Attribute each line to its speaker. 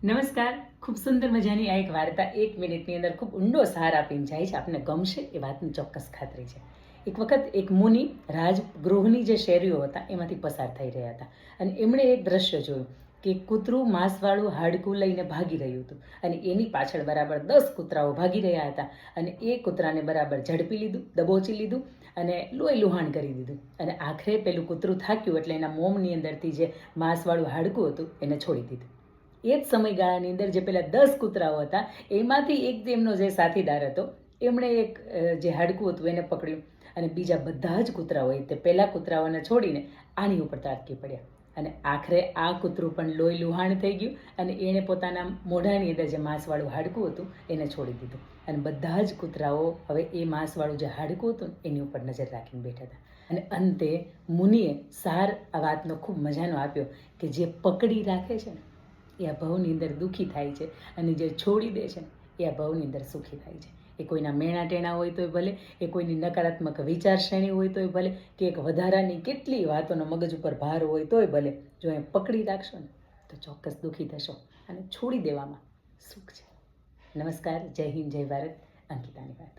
Speaker 1: નમસ્કાર. ખૂબ સુંદર મજાની આ એક વાર્તા 1 મિનિટની અંદર ખૂબ ઊંડો સાર આપીને જાય છે. આપને ગમશે એ વાતની ચોક્કસ ખાતરી છે. એક વખત એક મુનિ રાજગૃહની જે શેરીઓ હતા એમાંથી પસાર થઈ રહ્યા હતા અને એમણે એક દ્રશ્ય જોયું કે કૂતરું માંસવાળું હાડકું લઈને ભાગી રહ્યું હતું અને એની પાછળ બરાબર 10 કૂતરાઓ ભાગી રહ્યા હતા અને એ કૂતરાને બરાબર ઝડપી લીધું, દબોચી લીધું અને લોહી લુહાણ કરી દીધું. અને આખરે પેલું કૂતરું થાક્યું એટલે એના મોંની અંદરથી જે માંસવાળું હાડકું હતું એને છોડી દીધું. એ જ સમયગાળાની અંદર જે પેલા 10 કૂતરાઓ હતા એમાંથી એક એમનો જે સાથીદાર હતો એમણે એક જે હાડકું હતું એને પકડ્યું અને બીજા બધા જ કૂતરાઓએ તે પહેલા કૂતરાઓને છોડીને આની ઉપર ત્રાટકી પડ્યા અને આખરે આ કૂતરું પણ લોહી લુહાણ થઈ ગયું અને એણે પોતાના મોઢાની અંદર જે માંસવાળું હાડકું હતું એને છોડી દીધું અને બધા જ કૂતરાઓ હવે એ માંસવાળું જે હાડકું હતું એની ઉપર નજર રાખીને બેઠા હતા. અને અંતે મુનિએ સાર આ વાતનો ખૂબ મજાનો આપ્યો કે જે પકડી રાખે છે ને એ આ ભવની અંદર દુઃખી થાય છે અને જે છોડી દે છે એ આ ભવની અંદર સુખી થાય છે. એ કોઈના મેણા ટેણા હોય તોય ભલે, એ કોઈની નકારાત્મક વિચાર શ્રેણી હોય તોય ભલે, કે એક વધારાની કેટલી વાતોનો મગજ ઉપર ભાર હોય તોય ભલે, જો એ પકડી રાખશો ને તો ચોક્કસ દુઃખી થશો અને છોડી દેવામાં સુખ છે. નમસ્કાર. જય હિન્દ, જય ભારત. અંકિતાની વાત.